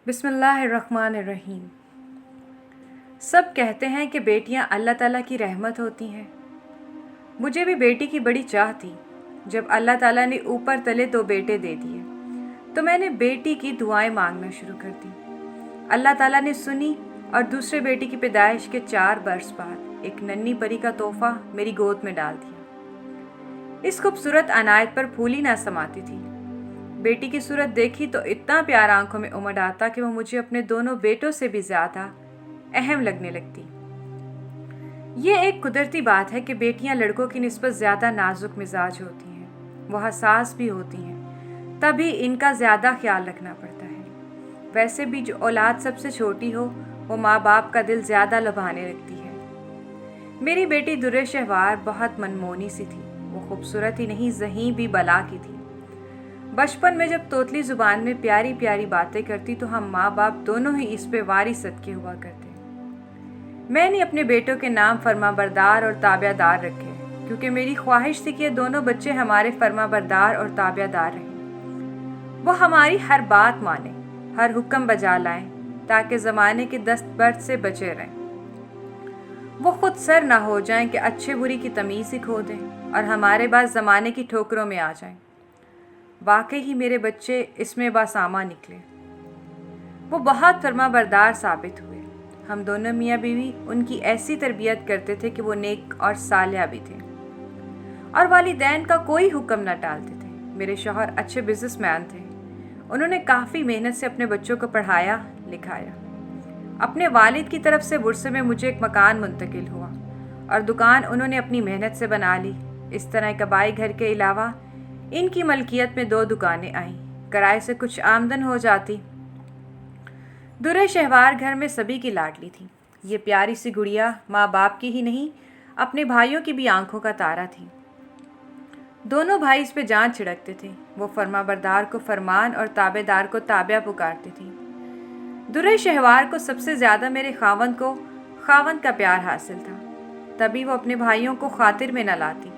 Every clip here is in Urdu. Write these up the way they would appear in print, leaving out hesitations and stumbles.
بسم اللہ الرحمن الرحیم۔ سب کہتے ہیں کہ بیٹیاں اللہ تعالیٰ کی رحمت ہوتی ہیں۔ مجھے بھی بیٹی کی بڑی چاہ تھی۔ جب اللہ تعالیٰ نے اوپر تلے 2 بیٹے دے دیے تو میں نے بیٹی کی دعائیں مانگنا شروع کر دی۔ اللہ تعالیٰ نے سنی اور دوسرے بیٹی کی پیدائش کے 4 برس بعد ایک ننھی پری کا تحفہ میری گود میں ڈال دیا۔ اس خوبصورت عنایت پر پھولی نہ سماتی تھی۔ بیٹی کی صورت دیکھی تو اتنا پیار آنکھوں میں امڈ آتا کہ وہ مجھے اپنے دونوں بیٹوں سے بھی زیادہ اہم لگنے لگتی۔ یہ ایک قدرتی بات ہے کہ بیٹیاں لڑکوں کی نسبت زیادہ نازک مزاج ہوتی ہیں، وہ حساس بھی ہوتی ہیں، تبھی ان کا زیادہ خیال رکھنا پڑتا ہے۔ ویسے بھی جو اولاد سب سے چھوٹی ہو وہ ماں باپ کا دل زیادہ لبھانے لگتی ہے۔ میری بیٹی درِ شہوار بہت منمونی سی تھی۔ وہ خوبصورت ہی نہیں، ذہین بھی بلا کی تھی۔ بچپن میں جب توتلی زبان میں پیاری پیاری باتیں کرتی تو ہم ماں باپ دونوں ہی اس پہ واری صدقے ہوا کرتے۔ میں نے اپنے بیٹوں کے نام فرما بردار اور تابع دار رکھے کیونکہ میری خواہش تھی کہ یہ دونوں بچے ہمارے فرما بردار اور تابع دار رہیں۔ وہ ہماری ہر بات مانیں، ہر حکم بجا لائیں تاکہ زمانے کے دست برد سے بچے رہیں۔ وہ خود سر نہ ہو جائیں کہ اچھے بری کی تمیز ہی کھو دیں اور ہمارے بعد زمانے کی ٹھوکروں میں آ جائیں۔ واقعی ہی میرے بچے اس میں باساماں نکلے۔ وہ بہت فرما بردار ثابت ہوئے۔ ہم دونوں میاں بیوی ان کی ایسی تربیت کرتے تھے کہ وہ نیک اور صالح بھی تھے اور والدین کا کوئی حکم نہ ٹالتے تھے۔ میرے شوہر اچھے بزنس مین تھے۔ انہوں نے کافی محنت سے اپنے بچوں کو پڑھایا لکھایا۔ اپنے والد کی طرف سے ورثے میں مجھے ایک مکان منتقل ہوا اور دکان انہوں نے اپنی محنت سے بنا لی۔ اس طرح ایک آبائی گھر کے علاوہ ان کی ملکیت میں 2 دکانیں آئیں، کرائے سے کچھ آمدن ہو جاتی۔ درِ شہوار گھر میں سبھی کی لاڈلی تھی۔ یہ پیاری سی گڑیا ماں باپ کی ہی نہیں، اپنے بھائیوں کی بھی آنکھوں کا تارا تھی۔ دونوں بھائی اس پہ جان چھڑکتے تھے۔ وہ فرما بردار کو فرمان اور تابع دار کو تابع پکارتی تھی۔ درِ شہوار کو سب سے زیادہ میرے خاوند کو خاوند کا پیار حاصل تھا، تبھی وہ اپنے بھائیوں کو خاطر میں نہ لاتی،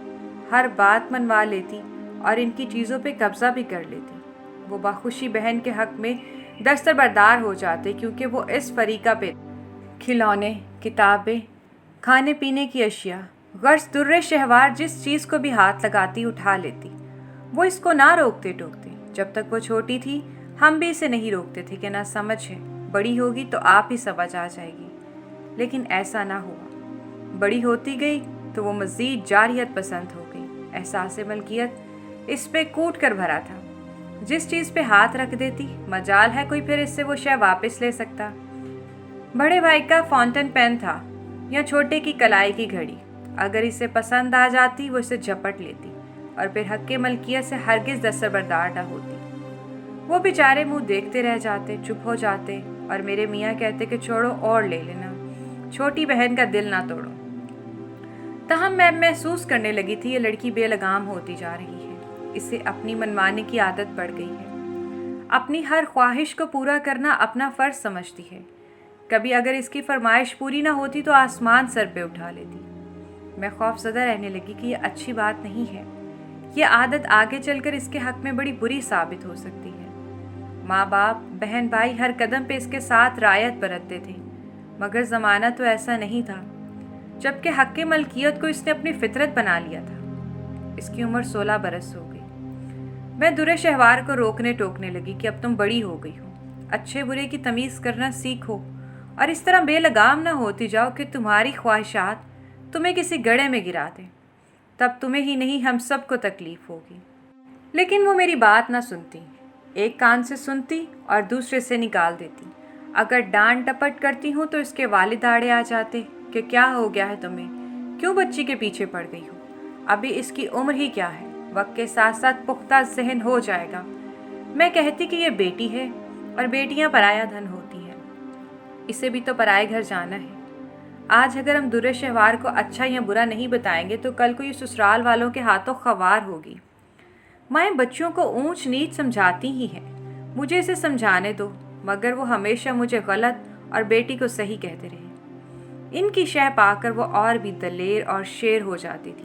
ہر بات منوا لیتی اور ان کی چیزوں پہ قبضہ بھی کر لیتی۔ وہ بخوشی بہن کے حق میں دستبردار ہو جاتے کیونکہ وہ اس فریقہ پہ کھلونے، کتابیں، کھانے پینے کی اشیاء، غرض درِ شہوار جس چیز کو بھی ہاتھ لگاتی اٹھا لیتی۔ وہ اس کو نہ روکتے ٹوکتے۔ جب تک وہ چھوٹی تھی ہم بھی اسے نہیں روکتے تھے کہ نہ سمجھ ہے، بڑی ہوگی تو آپ ہی سمجھ آ جائے گی، لیکن ایسا نہ ہوا۔ بڑی ہوتی گئی تو وہ مزید جارحیت پسند ہو گئی۔ احساس ملکیت اس پہ کوٹ کر بھرا تھا۔ جس چیز پہ ہاتھ رکھ دیتی مجال ہے کوئی پھر اس سے وہ شے واپس لے سکتا۔ بڑے بھائی کا فاؤنٹن پین تھا یا چھوٹے کی کلائی کی گھڑی، اگر اسے پسند آ جاتی وہ اسے جھپٹ لیتی اور پھر حق ملکیت سے ہرگز دستبردار نہ ہوتی۔ وہ بیچارے منہ دیکھتے رہ جاتے، چپ ہو جاتے اور میرے میاں کہتے کہ چھوڑو اور لے لینا، چھوٹی بہن کا دل نہ توڑو۔ تاہم میں محسوس کرنے لگی تھی یہ لڑکی بے لگام ہوتی جا رہی ہے، اسے اپنی منمانی کی عادت پڑ گئی ہے، اپنی ہر خواہش کو پورا کرنا اپنا فرض سمجھتی ہے۔ کبھی اگر اس کی فرمائش پوری نہ ہوتی تو آسمان سر پہ اٹھا لیتی۔ میں خوف زدہ رہنے لگی کہ یہ اچھی بات نہیں ہے، یہ عادت آگے چل کر اس کے حق میں بڑی بری ثابت ہو سکتی ہے۔ ماں باپ، بہن بھائی ہر قدم پہ اس کے ساتھ رعایت برتتے تھے، مگر زمانہ تو ایسا نہیں تھا، جبکہ حق ملکیت کو اس نے اپنی فطرت بنا لیا تھا۔ اس کی عمر 16 برس ہو گئی۔ میں درِ شہوار کو روکنے ٹوکنے لگی کہ اب تم بڑی ہو گئی ہو، اچھے برے کی تمیز کرنا سیکھو اور اس طرح بے لگام نہ ہوتی جاؤ کہ تمہاری خواہشات تمہیں کسی گڑھے میں گرا دیں، تب تمہیں ہی نہیں ہم سب کو تکلیف ہوگی۔ لیکن وہ میری بات نہ سنتی، ایک کان سے سنتی اور دوسرے سے نکال دیتی۔ اگر ڈانٹ ٹپٹ کرتی ہوں تو اس کے والد آڑے آ جاتے کہ کیا ہو گیا ہے تمہیں، کیوں بچی کے پیچھے پڑ گئی ہو، ابھی اس کی عمر ہی کیا ہے، وقت کے ساتھ ساتھ پختہ ذہن ہو جائے گا۔ میں کہتی کہ یہ بیٹی ہے اور بیٹیاں پرایا دھن ہوتی ہیں، اسے بھی تو پرائے گھر جانا ہے۔ آج اگر ہم درِ شہوار کو اچھا یا برا نہیں بتائیں گے تو کل کو یہ سسرال والوں کے ہاتھوں خوار ہوگی۔ مائیں بچوں کو اونچ نیچ سمجھاتی ہی ہیں، مجھے اسے سمجھانے دو، مگر وہ ہمیشہ مجھے غلط اور بیٹی کو صحیح کہتے رہے۔ ان کی شے پا کر وہ اور بھی دلیر اور شیر ہو جاتی تھی۔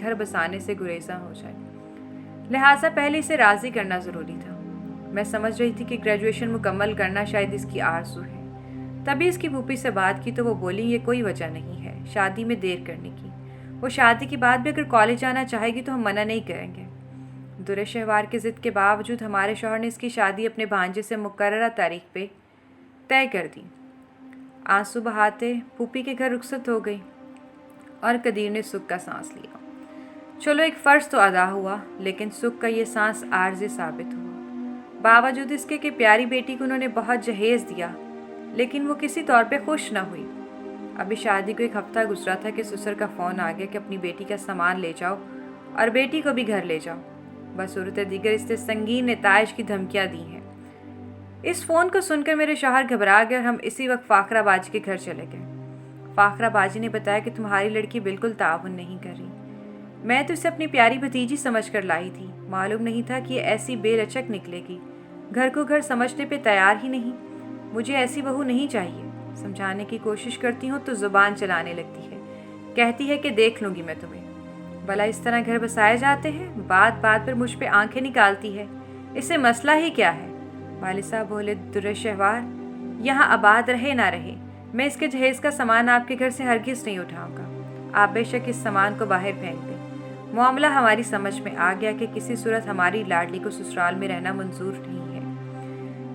گھر بسانے سے گریزاں ہو جائے، لہٰذا پہلے اسے راضی کرنا ضروری تھا۔ میں سمجھ رہی تھی کہ گریجویشن مکمل کرنا شاید اس کی آرزو ہے۔ تبھی اس کی پھوپھی سے بات کی تو وہ بولی یہ کوئی وجہ نہیں ہے شادی میں دیر کرنے کی، وہ شادی کے بعد بھی اگر کالج جانا چاہے گی تو ہم منع نہیں کریں گے۔ درِ شہوار کی ضد کے باوجود ہمارے شوہر نے اس کی شادی اپنے بھانجے سے مقررہ تاریخ پہ طے کر دی۔ آنسو بہاتے پھوپھی کے گھر رخصت ہو گئی اور قدیر نے سکھ کا سانس لیا۔ چلو ایک فرض تو ادا ہوا، لیکن سکھ کا یہ سانس عارضی ثابت ہوا۔ باوجود اس کے کہ پیاری بیٹی کو انہوں نے بہت جہیز دیا، لیکن وہ کسی طور پہ خوش نہ ہوئی۔ ابھی شادی کو ایک ہفتہ گزرا تھا کہ سسر کا فون آ گیا کہ اپنی بیٹی کا سامان لے جاؤ اور بیٹی کو بھی گھر لے جاؤ، بصورت دیگر اس سے سنگین نتائج کی دھمکیاں دی ہیں۔ اس فون کو سن کر میرے شوہر گھبرا گئے اور ہم اسی وقت فاخرہ باجی کے گھر چلے گئے۔ فاخرہ باجی نے بتایا کہ تمہاری لڑکی بالکل تعاون نہیں کر رہی۔ میں تو اسے اپنی پیاری بھتیجی سمجھ کر لائی تھی، معلوم نہیں تھا کہ یہ ایسی بے لچک نکلے گی، گھر کو گھر سمجھنے پہ تیار ہی نہیں۔ مجھے ایسی بہو نہیں چاہیے۔ سمجھانے کی کوشش کرتی ہوں تو زبان چلانے لگتی ہے، کہتی ہے کہ دیکھ لوں گی میں تمہیں۔ بھلا اس طرح گھر بسائے جاتے ہیں؟ بات بات پر مجھ پہ آنکھیں نکالتی ہے۔ اسے مسئلہ ہی کیا ہے؟ والد صاحب بولے، درِ شہوار یہاں آباد رہے نہ رہے، میں اس کے جہیز کا سامان آپ کے گھر سے ہرگز نہیں اٹھاؤں گا۔ آپ بے شک اس سامان کو باہر پھینک دیں۔ معاملہ ہماری سمجھ میں آ گیا کہ کسی صورت ہماری لاڈلی کو سسرال میں رہنا منظور نہیں ہے۔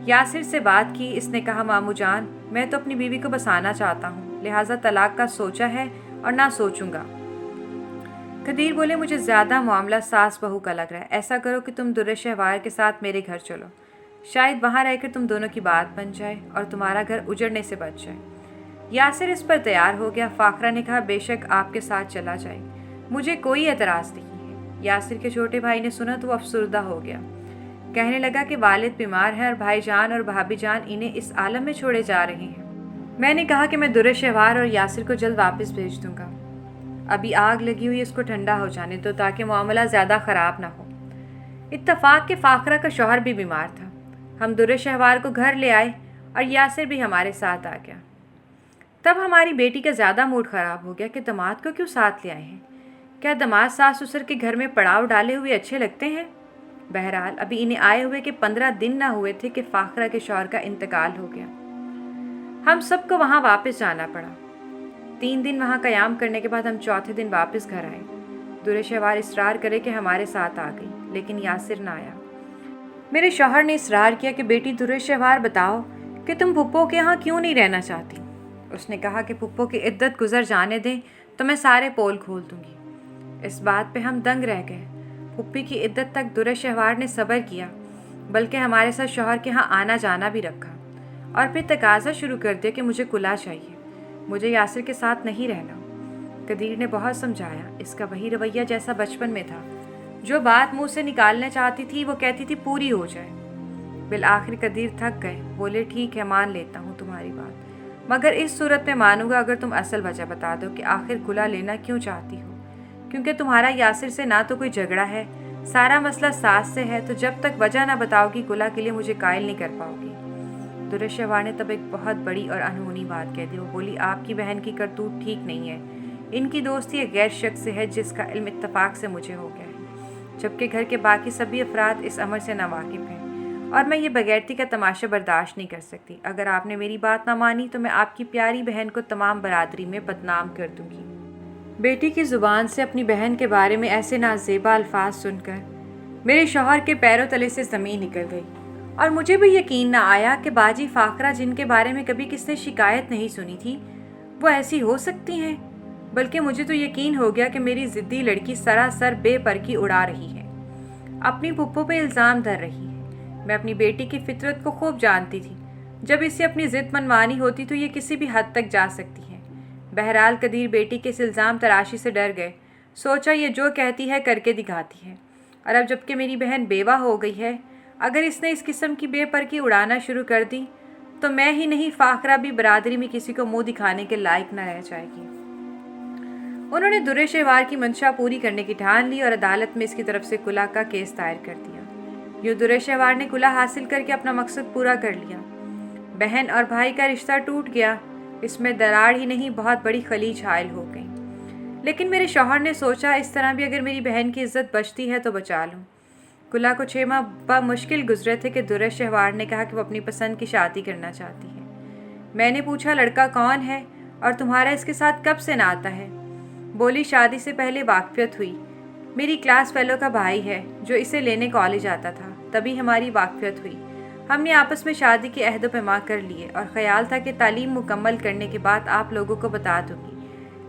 یاسر سے بات کی، اس نے کہا ماموں جان میں تو اپنی بیوی کو بسانا چاہتا ہوں، لہٰذا طلاق کا سوچا ہے اور نہ سوچوں گا۔ قدیر بولے، مجھے زیادہ معاملہ ساس بہو کا لگ رہا ہے، ایسا کرو کہ تم درِ شہوار کے ساتھ میرے گھر چلو، شاید وہاں رہ کر تم دونوں کی بات بن جائے اور تمہارا گھر اجڑنے سے بچ جائے۔ یاسر اس پر تیار ہو گیا۔ فاخرہ نے کہا بے شک آپ کے ساتھ چلا جائے، مجھے کوئی اعتراض نہیں ہے۔ یاسر کے چھوٹے بھائی نے سنا تو وہ افسردہ ہو گیا، کہنے لگا کہ والد بیمار ہیں اور بھائی جان اور بھابھی جان انہیں اس عالم میں چھوڑے جا رہے ہیں۔ میں نے کہا کہ میں درِ شہوار اور یاسر کو جلد واپس بھیج دوں گا، ابھی آگ لگی ہوئی اس کو ٹھنڈا ہو جانے دو تاکہ معاملہ زیادہ خراب نہ ہو۔ اتفاق کے فاخرہ کا شوہر بھی بیمار تھا۔ ہم درِ شہوار کو گھر لے آئے اور یاسر بھی ہمارے ساتھ آ گیا۔ تب ہماری بیٹی کا زیادہ موڈ خراب ہو گیا کہ داماد کو کیوں ساتھ لے آئے ہیں؟ کیا داماد ساس سسر کے گھر میں پڑاؤ ڈالے ہوئے اچھے لگتے ہیں؟ بہرحال ابھی انہیں آئے ہوئے کہ 15 دن نہ ہوئے تھے کہ فاخرہ کے شوہر کا انتقال ہو گیا۔ ہم سب کو وہاں واپس جانا پڑا۔ 3 دن وہاں قیام کرنے کے بعد ہم چوتھے دن واپس گھر آئے۔ درِ شہوار اصرار کرے کہ ہمارے ساتھ آ گئی، لیکن یاسر نہ آیا۔ میرے شوہر نے اصرار کیا کہ بیٹی درِ شہوار بتاؤ کہ تم پھپھو کے یہاں کیوں نہیں رہنا چاہتی؟ اس نے کہا کہ پھپھو کی عدت گزر جانے دیں تو میں سارے پول کھول دوں گی۔ اس بات پہ ہم دنگ رہ گئے۔ پھپھی کی عدت تک درِ شہوار نے صبر کیا، بلکہ ہمارے ساتھ شوہر کے ہاں آنا جانا بھی رکھا، اور پھر تقاضا شروع کر دیا کہ مجھے کلا چاہیے، مجھے یاسر کے ساتھ نہیں رہنا۔ قدیر نے بہت سمجھایا، اس کا وہی رویہ جیسا بچپن میں تھا، جو بات منہ سے نکالنا چاہتی تھی وہ کہتی تھی پوری ہو جائے۔ بالآخر قدیر تھک گئے، بولے ٹھیک ہے مان لیتا ہوں تمہاری بات، مگر اس صورت میں مانوں گا اگر تم اصل وجہ بتا دو کہ آخر کلا لینا کیوں چاہتی ہو، کیونکہ تمہارا یاسر سے نہ تو کوئی جھگڑا ہے، سارا مسئلہ ساس سے ہے، تو جب تک وجہ نہ بتاؤ گی کلا کے لیے مجھے قائل نہیں کر پاؤ گی۔ درِ شہوار نے تب ایک بہت بڑی اور انہونی بات کہہ دی۔ وہ بولی آپ کی بہن کی کرتوت ٹھیک نہیں ہے، ان کی دوستی ایک غیر شخص سے ہے جس کا علم اتفاق سے مجھے ہو گیا ہے، جبکہ گھر کے باقی سبھی افراد اس امر سے ناواقف ہیں، اور میں یہ بغیرتی کا تماشا برداشت نہیں کر سکتی۔ اگر آپ نے میری بات نہ مانی تو میں آپ کی پیاری بہن کو تمام برادری میں بدنام کر دوں گی۔ بیٹی کی زبان سے اپنی بہن کے بارے میں ایسے نازیبا الفاظ سن کر میرے شوہر کے پیروں تلے سے زمین نکل گئی، اور مجھے بھی یقین نہ آیا کہ باجی فاخرہ جن کے بارے میں کبھی کس نے شکایت نہیں سنی تھی وہ ایسی ہو سکتی ہیں، بلکہ مجھے تو یقین ہو گیا کہ میری ضدی لڑکی سراسر بے پرکی اڑا رہی ہے، اپنی پھپھو پہ الزام دھر رہی ہے۔ میں اپنی بیٹی کی فطرت کو خوب جانتی تھی، جب اسے اپنی ضد منوانی ہوتی تو یہ کسی بھی حد تک جا سکتی ہے۔ بہرحال قدیر بیٹی کے اس الزام تراشی سے ڈر گئے، سوچا یہ جو کہتی ہے کر کے دکھاتی ہے، اور اب جب کہ میری بہن بیوہ ہو گئی ہے، اگر اس نے اس قسم کی بے پرکی اڑانا شروع کر دی تو میں ہی نہیں فاخرہ بھی برادری میں کسی کو منہ دکھانے کے لائق نہ رہ جائے گی۔ انہوں نے درِ شہوار کی منشا پوری کرنے کی ٹھان لی اور عدالت میں اس کی طرف سے کلا کا کیس دائر کر دیا۔ یوں درِ شہوار نے کلا حاصل کر کے اپنا مقصد پورا کر لیا۔ بہن اور بھائی کا رشتہ ٹوٹ گیا، اس میں دراڑ ہی نہیں بہت بڑی خلیج حائل ہو گئی۔ لیکن میرے شوہر نے سوچا اس طرح بھی اگر میری بہن کی عزت بچتی ہے تو بچا لوں۔ کلا کو 6 ماہ بمشکل گزرے تھے کہ درے شہوار نے کہا کہ وہ اپنی پسند کی شادی کرنا چاہتی ہے۔ میں نے پوچھا لڑکا کون ہے اور تمہارا اس کے ساتھ کب سے ناتا ہے؟ بولی شادی سے پہلے واقفیت ہوئی، میری کلاس فیلو کا بھائی ہے جو اسے لینے کالج آتا تھا، تبھی ہماری واقفیت ہوئی۔ ہم نے آپس میں شادی کے عہد و پیما کر لیے اور خیال تھا کہ تعلیم مکمل کرنے کے بعد آپ لوگوں کو بتا دوں گی،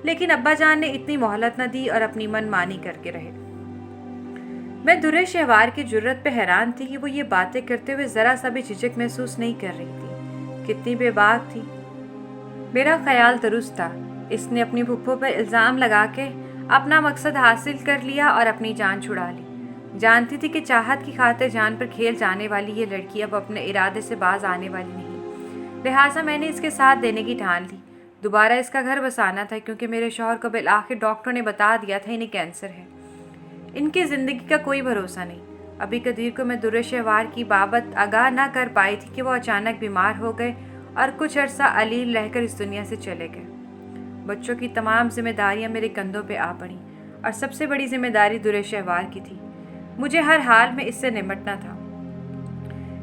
لیکن ابا جان نے اتنی مہلت نہ دی اور اپنی من مانی کر کے رہے۔ میں درے شہوار کی جرت پہ حیران تھی کہ وہ یہ باتیں کرتے ہوئے ذرا سا بھی جھجک محسوس نہیں کر رہی تھی۔ کتنی بے باک تھی۔ میرا خیال درست تھا، اس نے اپنی پھپھو پر الزام لگا کے اپنا مقصد حاصل کر لیا اور اپنی جان چھڑا لی۔ جانتی تھی کہ چاہت کی خاطر جان پر کھیل جانے والی یہ لڑکی اب اپنے ارادے سے باز آنے والی نہیں، لہٰذا میں نے اس کے ساتھ دینے کی ٹھان لی۔ دوبارہ اس کا گھر بسانا تھا کیونکہ میرے شوہر کو بالآخر ڈاکٹروں نے بتا دیا تھا انہیں کینسر ہے۔ ان کی زندگی کا کوئی بھروسہ نہیں۔ ابھی قدیر کو میں درے شہوار کی بابت آگاہ نہ کر پائی تھی کہ وہ اچانک بیمار ہو گئے اور کچھ عرصہ علیل رہ کر اس دنیا سے چلے گئے۔ بچوں کی تمام ذمہ داریاں میرے کندھوں پہ آ پڑیں اور سب سے بڑی ذمہ داری درے شہوار کی تھی۔ مجھے ہر حال میں اس سے نمٹنا تھا۔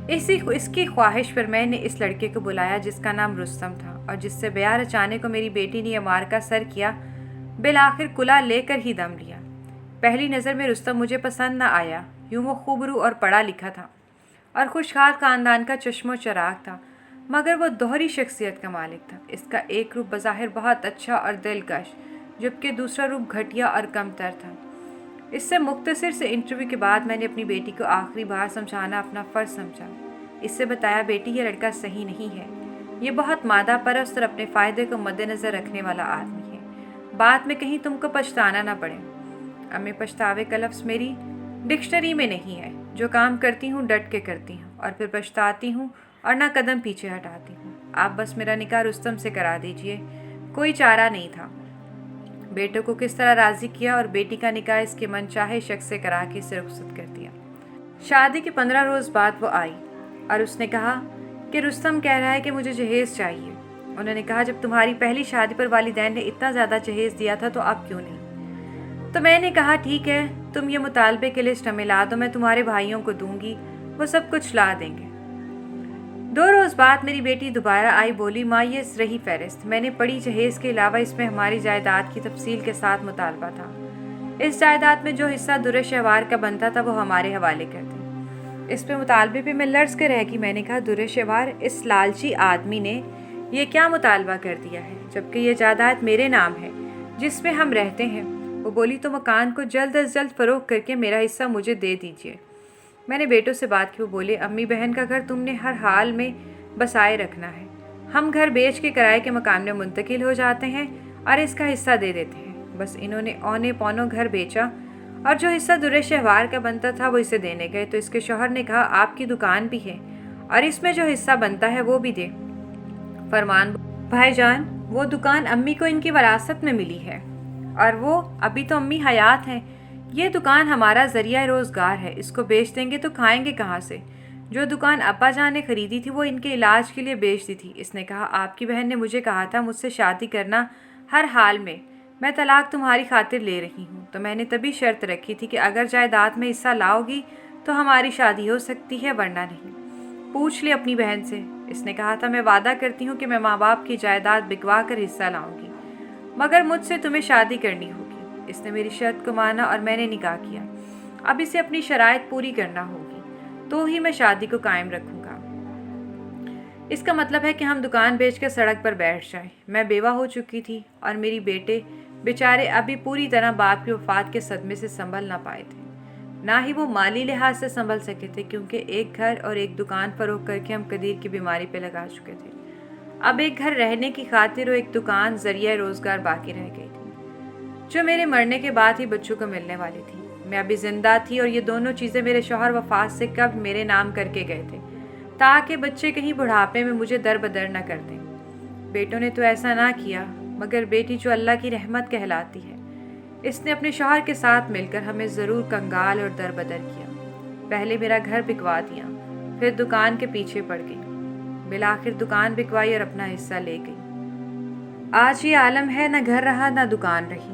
اس کی خواہش پر میں نے اس لڑکے کو بلایا جس کا نام رستم تھا اور جس سے بیاہ رچانے کو میری بیٹی نے یہ معرکہ سر کیا، بالآخر کلا لے کر ہی دم لیا۔ پہلی نظر میں رستم مجھے پسند نہ آیا، یوں وہ خوبرو اور پڑھا لکھا تھا اور خوشحال خاندان کا چشم و چراغ تھا، مگر وہ دوہری شخصیت کا مالک تھا۔ اس کا ایک روپ بظاہر بہت اچھا اور دلکش، جبکہ دوسرا روپ گھٹیا اور کم تر تھا۔ اس سے مختصر سے انٹرویو کے بعد میں نے اپنی بیٹی کو آخری بار سمجھانا اپنا فرض سمجھا۔ اس سے بتایا بیٹی یہ لڑکا صحیح نہیں ہے، یہ بہت مادہ پرست اور اپنے فائدے کو مد نظر رکھنے والا آدمی ہے، بعد میں کہیں تم کو پچھتانا نہ پڑے۔ امی پچھتاوے کا لفظ میری ڈکشنری میں نہیں ہے، جو کام کرتی ہوں ڈٹ کے کرتی ہوں اور پھر پچھتاتی ہوں اور نہ قدم پیچھے ہٹاتی ہوں۔ آپ بس میرا نکاح رستم سے کرا دیجئے، کوئی چارہ نہیں تھا۔ بیٹوں کو کس طرح راضی کیا اور بیٹی کا نکاح اس کے من چاہے شخص سے کرا کے اسے رخصت کر دیا۔ شادی کے 15 روز بعد وہ آئی اور اس نے کہا کہ رستم کہہ رہا ہے کہ مجھے جہیز چاہیے۔ انہوں نے کہا جب تمہاری پہلی شادی پر والدین نے اتنا زیادہ جہیز دیا تھا تو اب کیوں نہیں؟ تو میں نے کہا ٹھیک ہے، تم یہ مطالبے کی لسٹ ہمیں لا دو، میں تمہارے بھائیوں کو دوں گی، وہ سب کچھ لا دیں گے۔ 2 روز بعد میری بیٹی دوبارہ آئی، بولی ماں یہ رہی فہرست، میں نے پڑھی، جہیز کے علاوہ اس میں ہماری جائیداد کی تفصیل کے ساتھ مطالبہ تھا۔ اس جائیداد میں جو حصہ درے شہوار کا بنتا تھا وہ ہمارے حوالے کر دیں۔ اس پہ مطالبے پہ میں لرز کے رہ گئی۔ میں نے کہا درے شہوار، اس لالچی آدمی نے یہ کیا مطالبہ کر دیا ہے جبکہ یہ جائیداد میرے نام ہے جس میں ہم رہتے ہیں؟ وہ بولی تو مکان کو جلد از جلد فروخت کر کے میرا حصہ مجھے دے دیجیے۔ میں نے بیٹوں سے بات کی، وہ بولے امی بہن کا گھر تم نے ہر حال میں بسائے رکھنا ہے، ہم گھر بیچ کے کرائے کے مکان میں منتقل ہو جاتے ہیں اور اس کا حصہ دے دیتے ہیں۔ بس انہوں نے اونے پونوں گھر بیچا اور جو حصہ درے شہوار کا بنتا تھا وہ اسے دینے گئے تو اس کے شوہر نے کہا آپ کی دکان بھی ہے اور اس میں جو حصہ بنتا ہے وہ بھی دے۔ فرمان بھائی جان، وہ دکان امی کو ان کی وراثت میں ملی ہے اور وہ ابھی تو امی حیات ہیں۔ یہ دکان ہمارا ذریعہ روزگار ہے، اس کو بیچ دیں گے تو کھائیں گے کہاں سے؟ جو دکان ابا جان نے خریدی تھی وہ ان کے علاج کے لیے بیچ دی تھی۔ اس نے کہا آپ کی بہن نے مجھے کہا تھا مجھ سے شادی کرنا ہر حال میں طلاق تمہاری خاطر لے رہی ہوں، تو میں نے تبھی شرط رکھی تھی کہ اگر جائیداد میں حصہ لاؤ گی تو ہماری شادی ہو سکتی ہے ورنہ نہیں۔ پوچھ لے اپنی بہن سے۔ اس نے کہا تھا میں وعدہ کرتی ہوں کہ میں ماں باپ کی جائیداد بکوا کر حصہ لاؤں گی، مگر مجھ سے تمہیں شادی کرنی ہوگی۔ اس نے میری شرط کو مانا اور میں نے نکاح کیا۔ اب اسے اپنی شرائط پوری کرنا ہوگی تو ہی میں شادی کو قائم رکھوں گا۔ اس کا مطلب ہے کہ ہم دکان بیچ کر سڑک پر بیٹھ جائیں۔ میں بیوہ ہو چکی تھی اور میری بیٹے بیچارے ابھی پوری طرح باپ کی وفات کے صدمے سے سنبھل نہ پائے تھے، نہ ہی وہ مالی لحاظ سے سنبھل سکے تھے کیونکہ ایک گھر اور ایک دکان فروخت کر کے ہم قدیر کی بیماری پہ لگا چکے تھے۔ اب ایک گھر رہنے کی خاطر اور ایک دکان ذریعہ روزگار باقی رہ گئی تھی جو میرے مرنے کے بعد ہی بچوں کو ملنے والی تھی۔ میں ابھی زندہ تھی اور یہ دونوں چیزیں میرے شوہر وفات سے قبل میرے نام کر کے گئے تھے تاکہ بچے کہیں بڑھاپے میں مجھے در بدر نہ کر دیں۔ بیٹوں نے تو ایسا نہ کیا، مگر بیٹی جو اللہ کی رحمت کہلاتی ہے، اس نے اپنے شوہر کے ساتھ مل کر ہمیں ضرور کنگال اور در بدر کیا۔ پہلے میرا گھر بکوا دیا، پھر دکان کے پیچھے پڑ گئی، بالآخر دکان بکوائی اور اپنا حصہ لے گئی۔ آج یہ عالم ہے، نہ گھر رہا نہ دکان رہی۔